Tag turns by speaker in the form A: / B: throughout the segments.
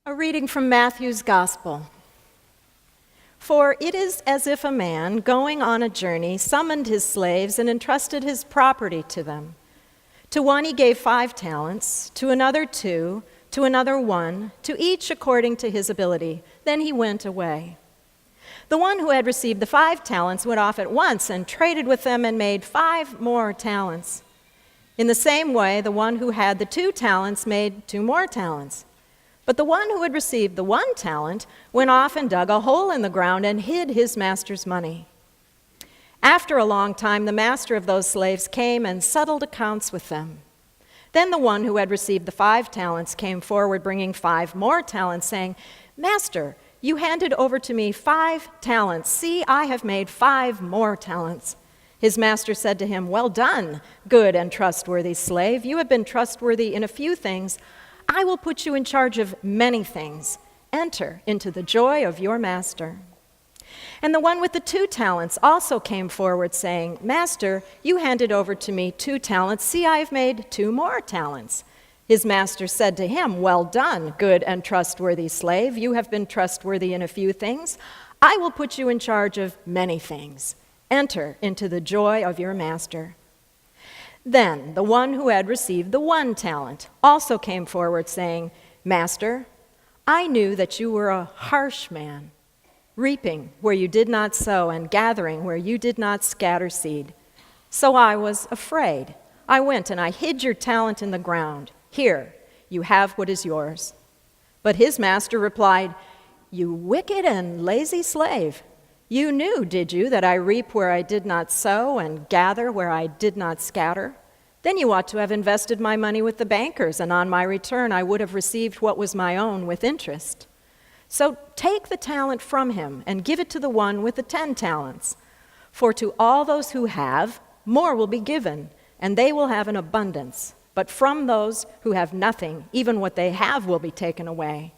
A: A reading from Matthew's Gospel. For it is as if a man, going on a journey, summoned his slaves and entrusted his property to them. To one he gave 5 talents, to another 2, to another 1, to each according to his ability. Then he went away. The one who had received the 5 talents went off at once and traded with them and made 5 more talents. In the same way, the one who had the 2 talents made 2 more talents. But the one who had received the 1 talent went off and dug a hole in the ground and hid his master's money. After a long time, the master of those slaves came and settled accounts with them. Then the one who had received the 5 talents came forward, bringing 5 more talents, saying, "Master, you handed over to me 5 talents. See, I have made 5 more talents." His master said to him, "Well done, good and trustworthy slave. You have been trustworthy in a few things. I will put you in charge of many things. Enter into the joy of your master." And the one with the 2 talents also came forward, saying, "Master, you handed over to me 2 talents. See, I have made 2 more talents." His master said to him, "Well done, good and trustworthy slave. You have been trustworthy in a few things. I will put you in charge of many things. Enter into the joy of your master." Then the one who had received the 1 talent also came forward, saying, "Master, I knew that you were a harsh man, reaping where you did not sow and gathering where you did not scatter seed. So I was afraid. I went and I hid your talent in the ground. Here, you have what is yours." But his master replied, "You wicked and lazy slave. You knew, did you, that I reap where I did not sow and gather where I did not scatter? Then you ought to have invested my money with the bankers, and on my return I would have received what was my own with interest. So take the talent from him and give it to the one with the 10 talents. For to all those who have, more will be given, and they will have an abundance. But from those who have nothing, even what they have will be taken away.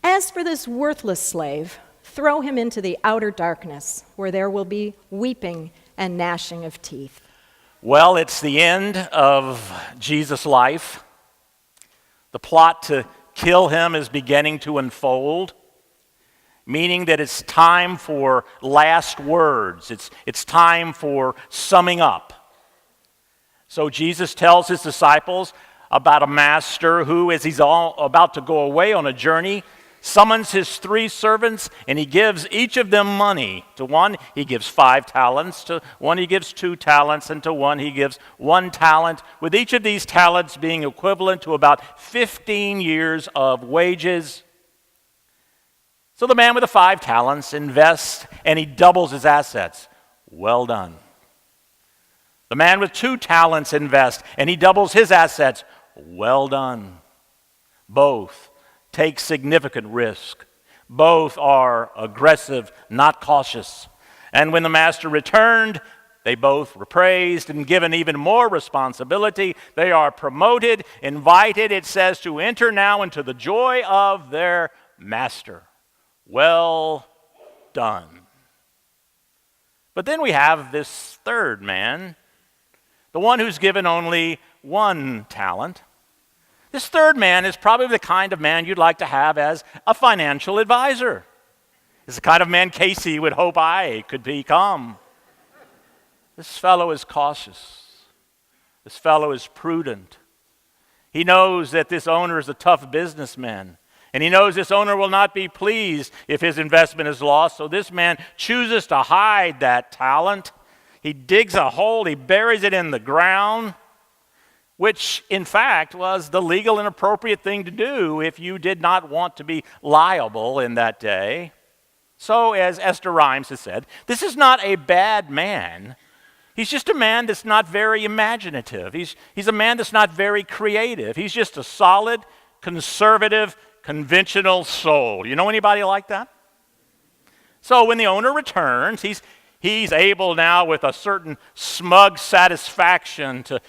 A: As for this worthless slave, throw him into the outer darkness, where there will be weeping and gnashing of teeth."
B: Well, it's the end of Jesus' life. The plot to kill him is beginning to unfold, meaning that it's time for last words. It's time for summing up. So Jesus tells his disciples about a master who, as he's all about to go away on a journey, summons his 3 servants, and he gives each of them money. To one, he gives 5 talents. To one, he gives 2 talents. And to one, he gives 1 talent, with each of these talents being equivalent to about 15 years of wages. So the man with the 5 talents invests, and he doubles his assets. Well done. The man with 2 talents invests, and he doubles his assets. Well done. Both take significant risk. Both are aggressive, not cautious. And when the master returned, they both were praised and given even more responsibility. They are promoted, invited, it says, to enter now into the joy of their master. Well done. But then we have this 3rd man, the one who's given only 1 talent. This 3rd man is probably the kind of man you'd like to have as a financial advisor. It's the kind of man Casey would hope I could become. This fellow is cautious. This fellow is prudent. He knows that this owner is a tough businessman, and he knows this owner will not be pleased if his investment is lost, so this man chooses to hide that talent. He digs a hole, he buries it in the ground, which, in fact, was the legal and appropriate thing to do if you did not want to be liable in that day. So, as Esther Rhymes has said, this is not a bad man. He's just a man that's not very imaginative. He's a man that's not very creative. He's just a solid, conservative, conventional soul. You know anybody like that? So when the owner returns, he's able now with a certain smug satisfaction to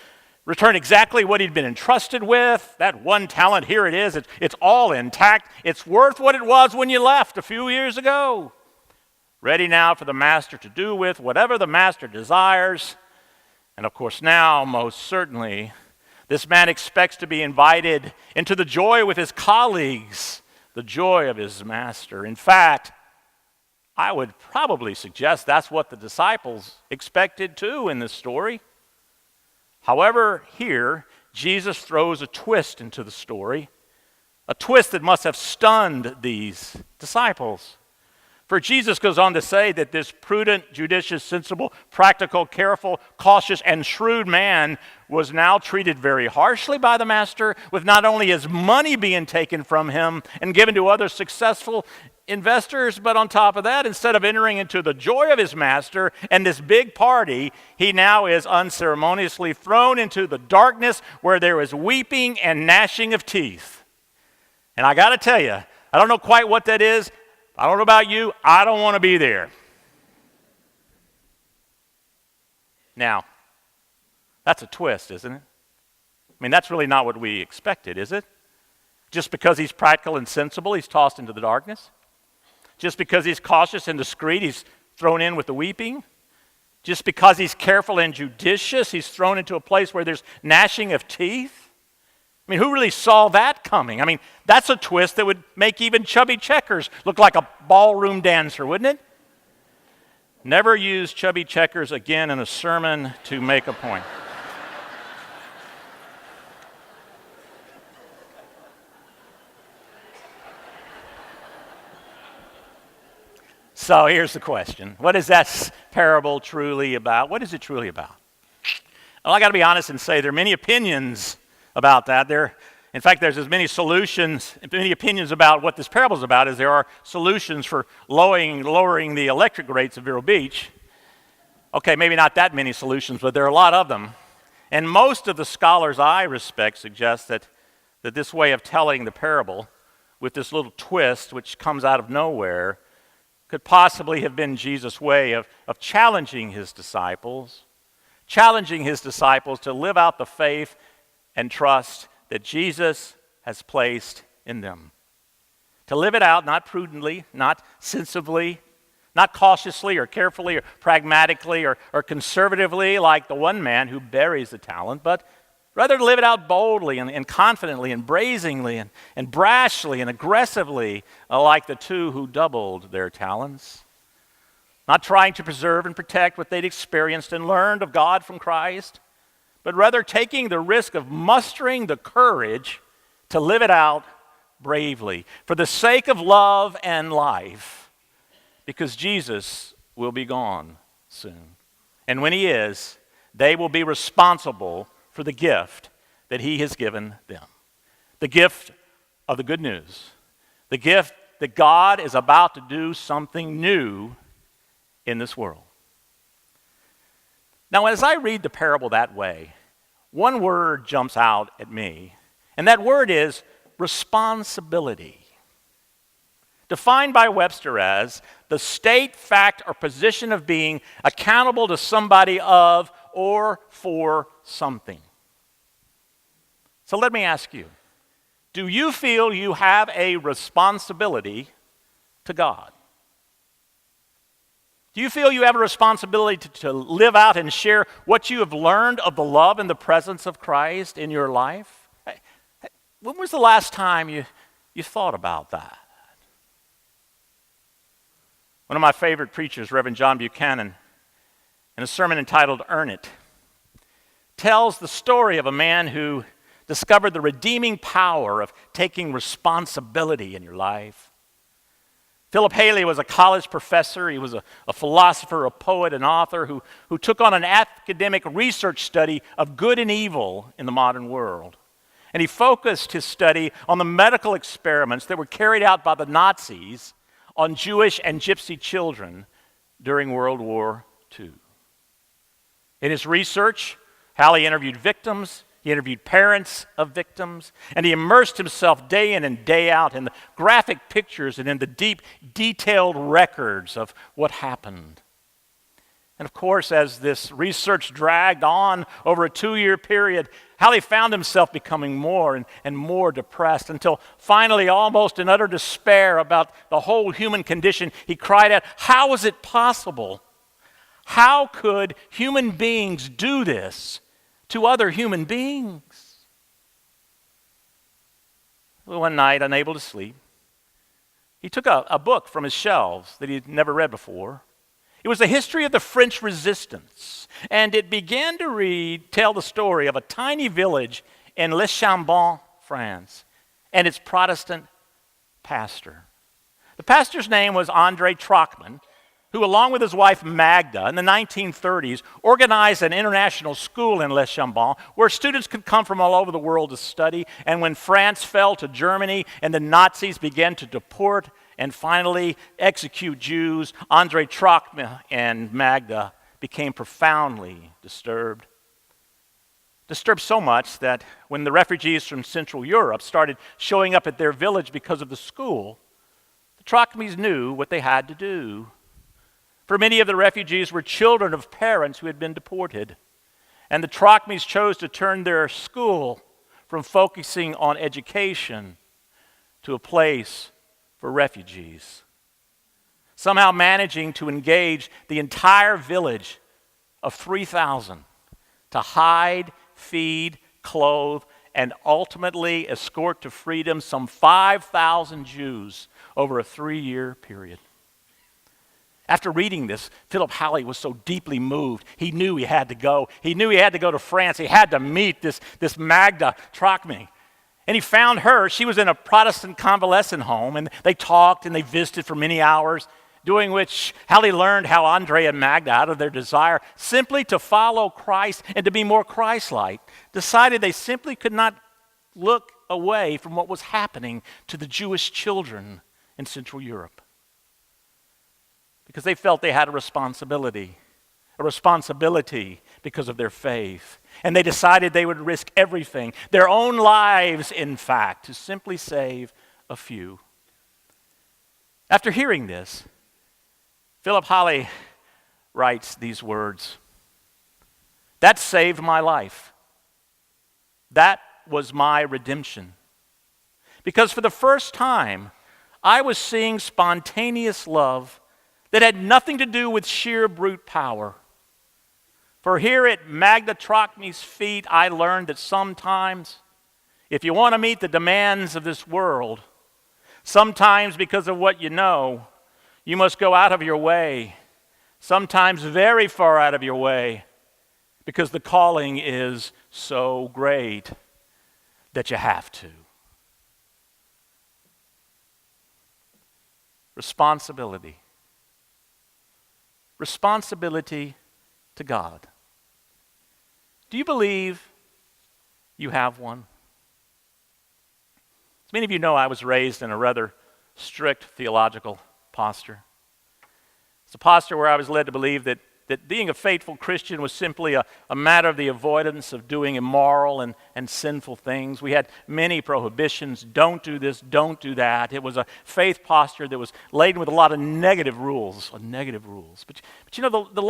B: return exactly what he'd been entrusted with. That 1 talent, here it is. It's all intact. It's worth what it was when you left a few years ago. Ready now for the master to do with whatever the master desires. And of course now, most certainly, this man expects to be invited into the joy with his colleagues, the joy of his master. In fact, I would probably suggest that's what the disciples expected too in this story. However, here, Jesus throws a twist into the story, a twist that must have stunned these disciples. For Jesus goes on to say that this prudent, judicious, sensible, practical, careful, cautious, and shrewd man was now treated very harshly by the master, with not only his money being taken from him and given to other successful investors, but on top of that, instead of entering into the joy of his master and this big party, he now is unceremoniously thrown into the darkness where there is weeping and gnashing of teeth. And I got to tell you, I don't know quite what that is. I don't know about you. I don't want to be there. Now, that's a twist, isn't it? I mean, that's really not what we expected, is it? Just because he's practical and sensible, he's tossed into the darkness? Just because he's cautious and discreet, he's thrown in with the weeping? Just because he's careful and judicious, he's thrown into a place where there's gnashing of teeth? I mean, who really saw that coming? I mean, that's a twist that would make even Chubby Checkers look like a ballroom dancer, wouldn't it? Never use Chubby Checkers again in a sermon to make a point. So here's the question. What is that parable truly about? What is it truly about? Well, I got to be honest and say there are many opinions about that. In fact, there's as many opinions about what this parable is about as there are solutions for lowering the electric rates of Vero Beach. Okay, maybe not that many solutions, but there are a lot of them. And most of the scholars I respect suggest that this way of telling the parable with this little twist which comes out of nowhere could possibly have been Jesus' way of challenging his disciples to live out the faith and trust that Jesus has placed in them. To live it out, not prudently, not sensibly, not cautiously or carefully or pragmatically or conservatively like the one man who buries the talent, but rather to live it out boldly and confidently and brazenly and brashly and aggressively like the two who doubled their talents. Not trying to preserve and protect what they'd experienced and learned of God from Christ, but rather taking the risk of mustering the courage to live it out bravely for the sake of love and life, because Jesus will be gone soon. And when he is, they will be responsible for the gift that he has given them. The gift of the good news. The gift that God is about to do something new in this world. Now, as I read the parable that way, one word jumps out at me, and that word is responsibility. Defined by Webster as the state, fact, or position of being accountable to somebody of or for something. So let me ask you, do you feel you have a responsibility to God? Do you feel you have a responsibility to live out and share what you have learned of the love and the presence of Christ in your life? When was the last time you thought about that? One of my favorite preachers, Reverend John Buchanan, in a sermon entitled Earn It, tells the story of a man who discovered the redeeming power of taking responsibility in your life. Philip Haley was a college professor. He was a philosopher, a poet, an author who took on an academic research study of good and evil in the modern world. And he focused his study on the medical experiments that were carried out by the Nazis on Jewish and Gypsy children during World War II. In his research, Haley interviewed victims, he interviewed parents of victims, and he immersed himself day in and day out in the graphic pictures and in the deep, detailed records of what happened. And of course, as this research dragged on over a 2-year period, Haley found himself becoming more and more depressed until finally, almost in utter despair about the whole human condition, he cried out, "How is it possible? How could human beings do this to other human beings?" Well, one night, unable to sleep, he took a book from his shelves that he'd never read before. It was the history of the French resistance, and it began to tell the story of a tiny village in Les Chambon, France, and its Protestant pastor. The pastor's name was André Trachman, who, along with his wife Magda, in the 1930s, organized an international school in Les Chambon where students could come from all over the world to study. And when France fell to Germany and the Nazis began to deport and finally execute Jews, André Trachman and Magda became profoundly disturbed. Disturbed so much that when the refugees from Central Europe started showing up at their village because of the school, the Trachmans knew what they had to do. For many of the refugees were children of parents who had been deported. And the Trachmans chose to turn their school from focusing on education to a place for refugees, somehow managing to engage the entire village of 3,000 to hide, feed, clothe, and ultimately escort to freedom some 5,000 Jews over a 3-year period. After reading this, Philip Halley was so deeply moved, he knew he had to go. He knew he had to go to France. He had to meet this Magda Trachman. And he found her. She was in a Protestant convalescent home, and they talked and they visited for many hours, doing which Halley learned how Andre and Magda, out of their desire simply to follow Christ and to be more Christ-like, decided they simply could not look away from what was happening to the Jewish children in Central Europe. Because they felt they had a responsibility because of their faith. And they decided they would risk everything, their own lives, in fact, to simply save a few. After hearing this, Philip Halley writes these words: "That saved my life. That was my redemption. Because for the first time, I was seeing spontaneous love that had nothing to do with sheer brute power. For here at Magda Trachman's feet, I learned that sometimes, if you want to meet the demands of this world, sometimes because of what you know, you must go out of your way, sometimes very far out of your way, because the calling is so great that you have to." Responsibility. Responsibility to God. Do you believe you have one? As many of you know, I was raised in a rather strict theological posture. It's a posture where I was led to believe that being a faithful Christian was simply a matter of the avoidance of doing immoral and sinful things. We had many prohibitions: don't do this, don't do that. It was a faith posture that was laden with a lot of negative rules. But you know, the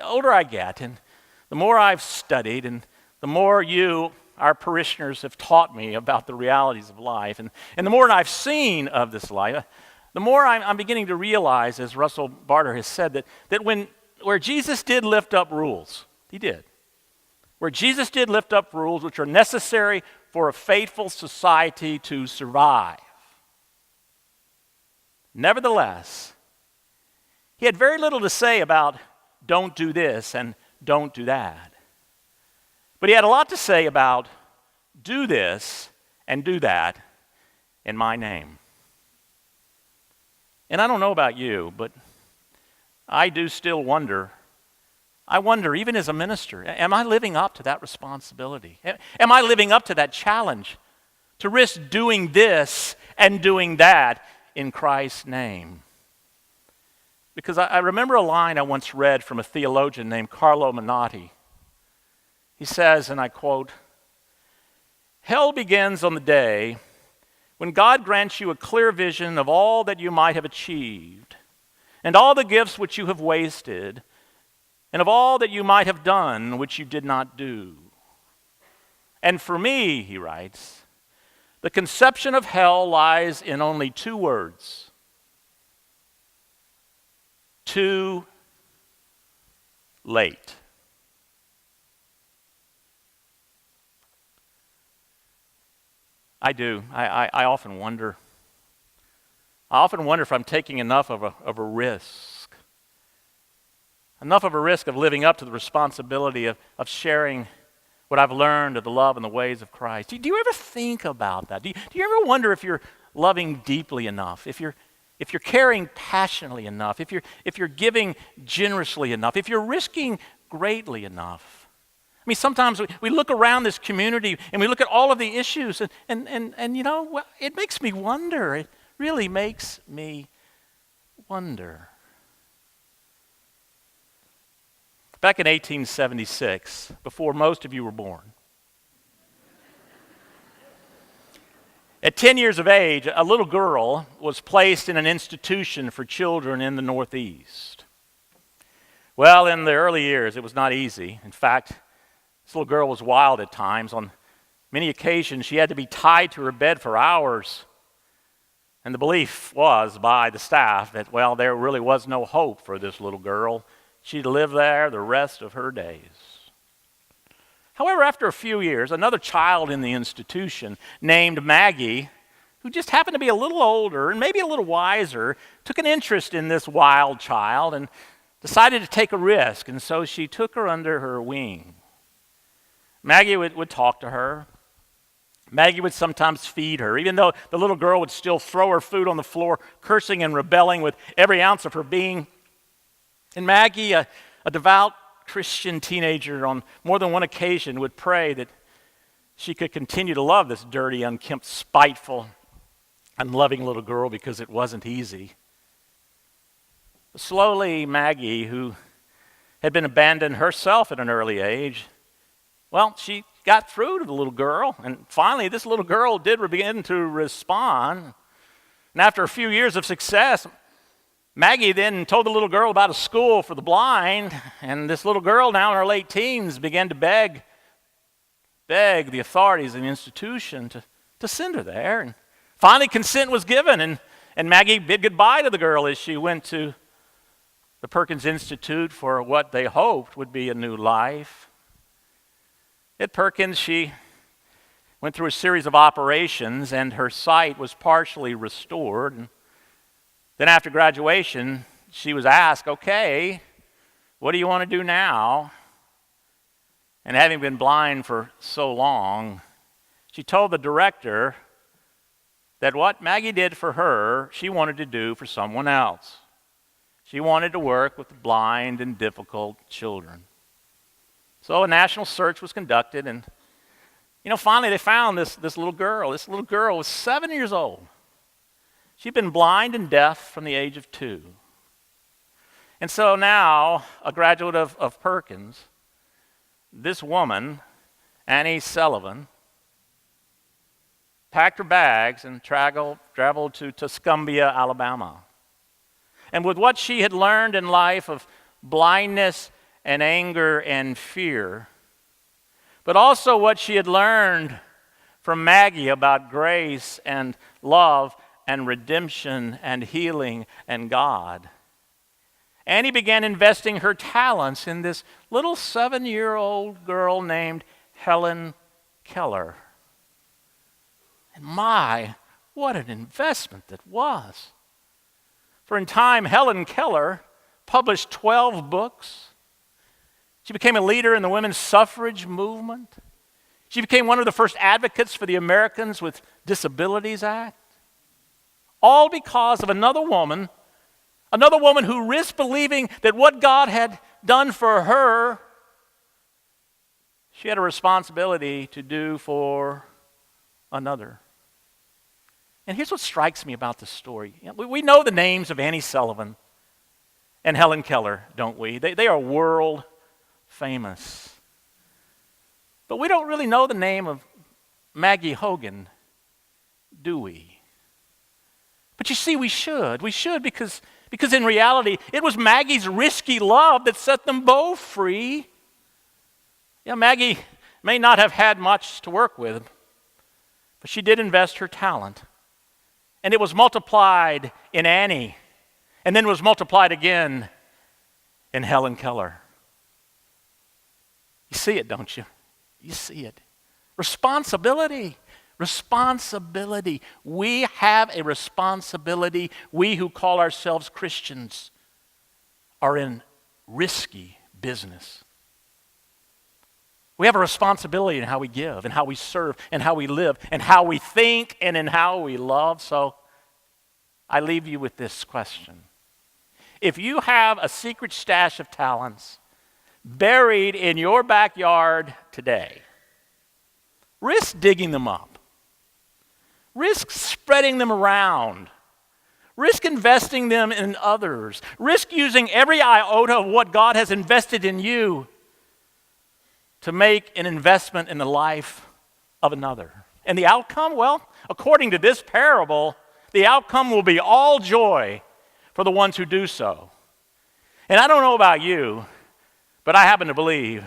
B: older I get, and the more I've studied, and the more you, our parishioners, have taught me about the realities of life, and the more I've seen of this life, the more I'm beginning to realize, as Russell Barter has said, that where Jesus did lift up rules, he did. Where Jesus did lift up rules which are necessary for a faithful society to survive. Nevertheless, he had very little to say about don't do this and don't do that. But he had a lot to say about do this and do that in my name. And I don't know about you, but I do still wonder. I wonder, even as a minister, am I living up to that responsibility? Am I living up to that challenge to risk doing this and doing that in Christ's name? Because I remember a line I once read from a theologian named Carlo Menotti. He says, and I quote, "Hell begins on the day when God grants you a clear vision of all that you might have achieved, and all the gifts which you have wasted, and of all that you might have done which you did not do. And for me," he writes, "the conception of hell lies in only 2 words: too late." I do. I often wonder, I often wonder if I'm taking enough of a risk. Enough of a risk of living up to the responsibility of sharing what I've learned of the love and the ways of Christ. Do you ever think about that? Do you ever wonder if you're loving deeply enough, if you're caring passionately enough, if you're giving generously enough, if you're risking greatly enough? I mean, sometimes we look around this community and we look at all of the issues and you know, well, it makes me wonder. It really makes me wonder. Back in 1876, before most of you were born, at 10 years of age, a little girl was placed in an institution for children in the Northeast. Well, in the early years, it was not easy. In fact, this little girl was wild at times. On many occasions, she had to be tied to her bed for hours. And the belief was by the staff that, well, there really was no hope for this little girl. She'd live there the rest of her days. However, after a few years, another child in the institution named Maggie, who just happened to be a little older and maybe a little wiser, took an interest in this wild child and decided to take a risk, and so she took her under her wing. Maggie would talk to her. Maggie would sometimes feed her, even though the little girl would still throw her food on the floor, cursing and rebelling with every ounce of her being. And Maggie, a devout Christian teenager, on more than one occasion would pray that she could continue to love this dirty, unkempt, spiteful, unloving little girl, because it wasn't easy. Slowly, Maggie, who had been abandoned herself at an early age, well, she got through to the little girl, and finally this little girl did begin to respond. And after a few years of success, Maggie then told the little girl about a school for the blind, and this little girl, now in her late teens, began to beg the authorities in the institution to send her there. And finally consent was given, and Maggie bid goodbye to the girl as she went to the Perkins Institute for what they hoped would be a new life. At Perkins, she went through a series of operations, and her sight was partially restored. And then after graduation, she was asked, okay, what do you want to do now? And having been blind for so long, she told the director that what Maggie did for her, she wanted to do for someone else. She wanted to work with blind and difficult children. So a national search was conducted, and finally they found this little girl. This little girl was 7 years old. She'd been blind and deaf from the age of 2. And so now, a graduate of Perkins, this woman, Annie Sullivan, packed her bags and traveled to Tuscumbia, Alabama. And with what she had learned in life of blindness and anger and fear, but also what she had learned from Maggie about grace and love and redemption and healing and God, Annie began investing her talents in this little 7-year-old girl named Helen Keller. And my, what an investment that was. For in time, Helen Keller published 12 books. She became a leader in the women's suffrage movement. She became one of the first advocates for the Americans with Disabilities Act. All because of another woman who risked believing that what God had done for her, she had a responsibility to do for another. And here's what strikes me about this story. We know the names of Annie Sullivan and Helen Keller, don't we? They are world famous. But we don't really know the name of Maggie Hogan, do we? But you see, we should. We should because in reality, it was Maggie's risky love that set them both free. Yeah, Maggie may not have had much to work with, but she did invest her talent. And it was multiplied in Annie, and then was multiplied again in Helen Keller. You see it, don't you? You see it. Responsibility. Responsibility. We have a responsibility. We who call ourselves Christians are in risky business. We have a responsibility in how we give and how we serve and how we live and how we think and in how we love. So I leave you with this question. If you have a secret stash of talents buried in your backyard today, risk digging them up. Risk spreading them around. Risk investing them in others. Risk using every iota of what God has invested in you to make an investment in the life of another. And the outcome, well, according to this parable, the outcome will be all joy for the ones who do so. And I don't know about you, but I happen to believe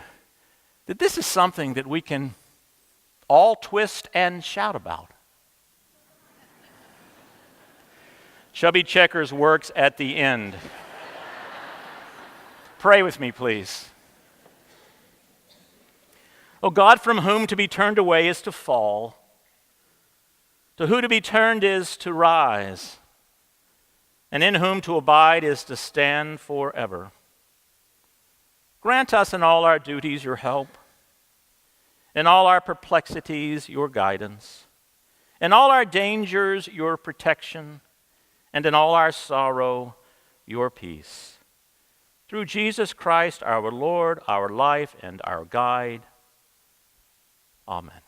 B: that this is something that we can all twist and shout about. Chubby Checkers works at the end. Pray with me, please. O God, from whom to be turned away is to fall, to who to be turned is to rise, and in whom to abide is to stand forever. Grant us in all our duties your help, in all our perplexities your guidance, in all our dangers your protection, and in all our sorrow your peace. Through Jesus Christ, our Lord, our life, and our guide. Amen.